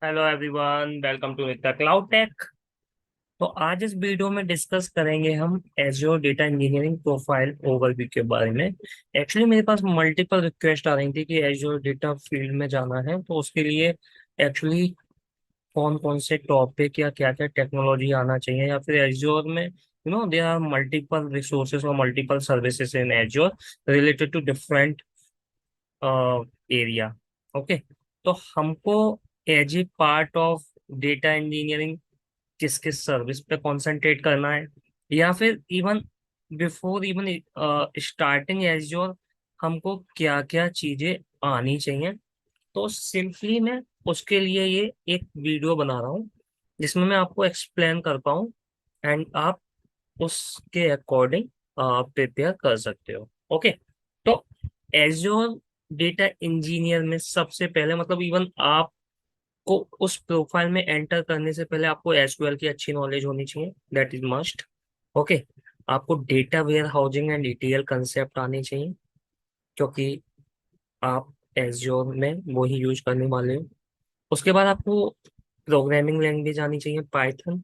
Hello everyone, welcome to Nitya cloud tech. तो आज इस वीडियो में डिस्कस करेंगे हम Azure data engineering profile overview के बारे में। एक्चुअली मेरे पास मल्टीपल रिक्वेस्ट आ रही थी कि एज्योर डेटा फील्ड में जाना है, तो उसके लिए एक्चुअली कौन कौन से टॉपिक या क्या क्या टेक्नोलॉजी आना चाहिए, या फिर एज्योर में देयर आर मल्टीपल रिसोर्सेज और multiple services in Azure related to different area. Okay, तो हमको as a part of data engineering किस किस सर्विस पे कंसंट्रेट करना है, या फिर even before even starting Azure हमको क्या क्या चीजें आनी चाहिए। तो सिंपली मैं उसके लिए ये एक वीडियो बना रहा हूँ जिसमें मैं आपको एक्सप्लेन कर पाऊँ, एंड आप उसके अकॉर्डिंग प्रिपेयर कर सकते हो। ओके, तो एज्योर डेटा इंजीनियर में सबसे पहले मतलब इवन आपको उस प्रोफाइल में एंटर करने से पहले आपको एसक्यूएल की अच्छी नॉलेज होनी चाहिए, दैट इज मस्ट। ओके, आपको data warehousing and ETL concept आने चाहिए, क्योंकि आप एज्योर में वही यूज करने वाले हो। उसके बाद आपको प्रोग्रामिंग लैंग्वेज आनी चाहिए, पाइथन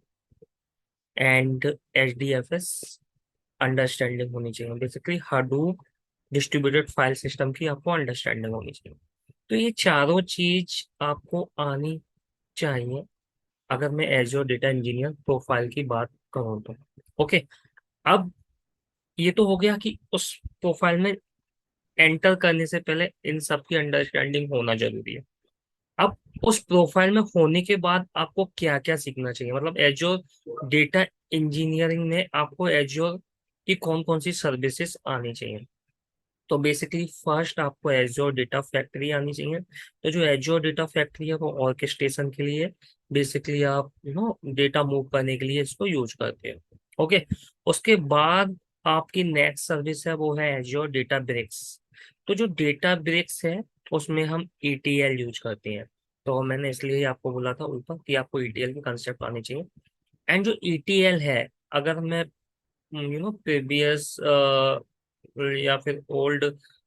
एंड एचडीएफएस अंडरस्टैंडिंग होनी चाहिए। Basically Hadoop distributed file system की आपको अंडरस्टैंडिंग होनी चाहिए। तो ये चारों चीज आपको आनी चाहिए अगर मैं एजयोर डेटा इंजीनियर प्रोफाइल की बात करूँ तो। ओके, अब ये तो हो गया कि उस प्रोफाइल में एंटर करने से पहले इन सब की अंडरस्टैंडिंग होना जरूरी है। अब उस प्रोफाइल में होने के बाद आपको क्या क्या सीखना चाहिए, मतलब एजयोर डेटा इंजीनियरिंग में आपको एजयोर की कौन कौन सी सर्विसेज आनी चाहिए। तो बेसिकली फर्स्ट आपको एजयोर डेटा फैक्ट्री आनी चाहिए। तो जो एजयोर डेटा फैक्ट्री है वो ऑर्केस्ट्रेशन के लिए, बेसिकली आप डेटा मूव करने के लिए इसको यूज करते हैं। ओके, उसके बाद आपकी नेक्स्ट सर्विस है वो है एजयोर डेटा ब्रिक्स। तो जो डेटा ब्रिक्स है उसमें हम ईटीएल यूज करते हैं। तो मैंने इसलिए ही आपको बोला था ऊपर कि आपको ईटीएल के कंसेप्ट आने चाहिए। एंड जो ईटीएल है, अगर मैं प्रीवियस या फिर ओल्ड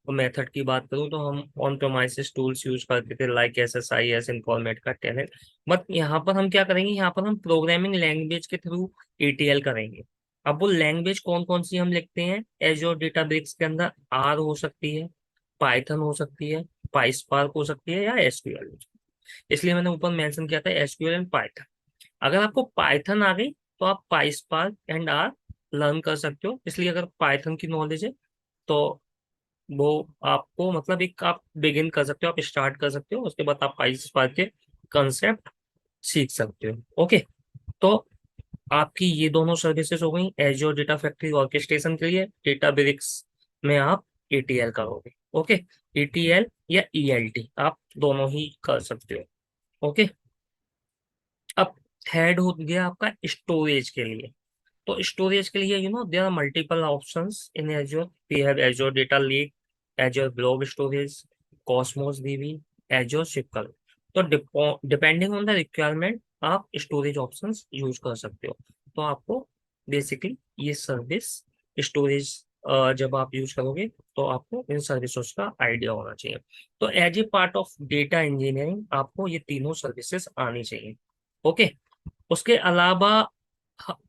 मेथड की बात करूं तो हम ऑन प्रोमाइसिस टूल्स यूज करते थे, लाइक SSIS, इन्फॉर्मेट का टेलेंट। बट यहाँ पर हम क्या करेंगे, यहाँ पर हम प्रोग्रामिंग लैंग्वेज के थ्रू ETL करेंगे। अब वो लैंग्वेज कौन कौन सी हम लिखते हैं एजोर डेटाबेस के अंदर, आर हो सकती है, पाइथन हो सकती है, पाइस्पार्क हो सकती है, या एसक्यूएल हो सकती है। इसलिए मैंने ऊपर मेंशन किया था एसक्यूएल एंड पाइथन। अगर आपको पाइथन आ गई तो आप पाइस्पार्क एंड आर लर्न कर सकते हो। इसलिए अगर पाइथन की नॉलेज है तो वो आपको मतलब एक आप बिगिन कर सकते हो, आप स्टार्ट कर सकते हो, उसके बाद आप पाइस्पार्क के कंसेप्ट सीख सकते हो। ओके, तो आपकी ये दोनों सर्विसेज हो गई एजयोर डेटा फैक्ट्री ऑर्केस्ट्रेशन के लिए। डेटा ब्रिक्स में आप ETL करोगे। ओके, ETL या ELT आप दोनों ही कर सकते हो। ओके, अब थर्ड हो गया आपका स्टोरेज के लिए। तो स्टोरेज के लिए there are multiple options in Azure. We have Azure data lake, Azure blob storage, Cosmos DB, Azure शिपकल। तो डिपेंडिंग ऑन द रिक्वायरमेंट आप स्टोरेज ऑप्शंस यूज कर सकते हो। तो आपको बेसिकली ये सर्विस स्टोरेज जब आप यूज करोगे तो आपको इन सर्विसेज का आइडिया होना चाहिए। तो as a part of data engineering आपको ये तीनों सर्विसेज आनी चाहिए। ओके, उसके अलावा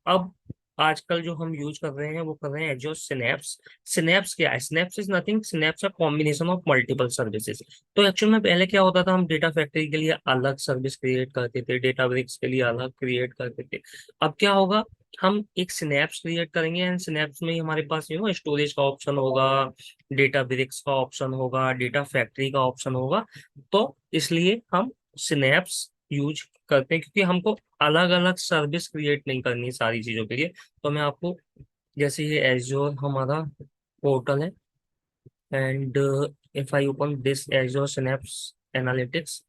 अब आजकल जो हम यूज कर रहे हैं वो कर रहे हैं एजोर सिनेप्स। सिनेप्स क्या है? Synapse is nothing, synapse a combination of multiple services. तो एक्चुअल में पहले क्या होता था, हम डेटा फैक्ट्री के लिए अलग सर्विस क्रिएट करते थे, डेटा ब्रिक्स के लिए अलग क्रिएट करते थे। अब क्या होगा, हम एक सिनेप्स क्रिएट करेंगे एंड सिनेप्स में ही हमारे पास स्टोरेज का ऑप्शन होगा, डेटा ब्रिक्स का ऑप्शन होगा, डेटा फैक्ट्री का ऑप्शन होगा। तो इसलिए हम सिनेप्स यूज करते हैं, क्योंकि हमको अलग अलग सर्विस क्रिएट नहीं करनी सारी चीजों के लिए। तो मैं आपको, जैसे ये एज्योर हमारा पोर्टल है, and if I open this Azure Synapse Analytics,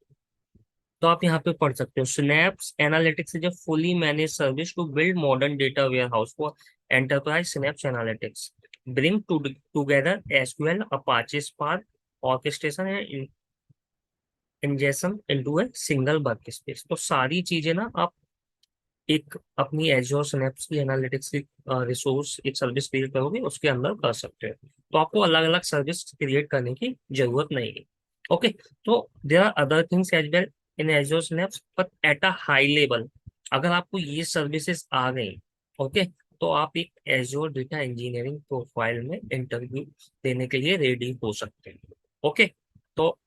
तो आप यहाँ पे पढ़ सकते हो Synapse Analytics is a fully manage service to build modern data warehouse for enterprise. Synapse Analytics bring together SQL, Apache Spark, orchestration and ingestion into a single workspace. तो सारी चीजें ना आप एक अपनी एज्योर सिनेप्स की analytics की resource एक सर्विस क्रिएट करोगे उसके अंदर कर सकते हो। तो आपको अलग अलग सर्विस क्रिएट करने की जरूरत नहीं है। ओके, तो there are other things as well. In Azure Synapse, but at a high level. अगर आपको ये सर्विसेज आ गई, ओके, तो आप एक एजोर डेटा इंजीनियरिंग प्रोफाइल में इंटरव्यू देने के लिए रेडी हो सकते हैं। ओके, तो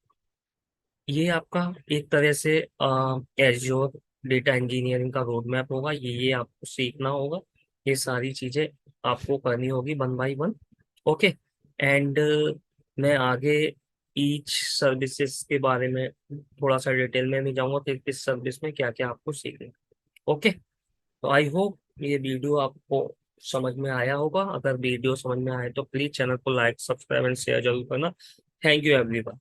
ये आपका एक तरह से एज्योर डेटा इंजीनियरिंग का रोड मैप होगा। ये आपको सीखना होगा, ये सारी चीजें आपको करनी होगी one by one. Okay, and मैं आगे ईच सर्विसेज के बारे में थोड़ा सा डिटेल में भी जाऊंगा कि किस सर्विस में क्या क्या आपको सीखना। ओके, तो आई होप ये वीडियो आपको समझ में आया होगा। अगर वीडियो समझ में आए तो प्लीज चैनल को लाइक, सब्सक्राइब एंड शेयर जरूर करना। Thank you everyone.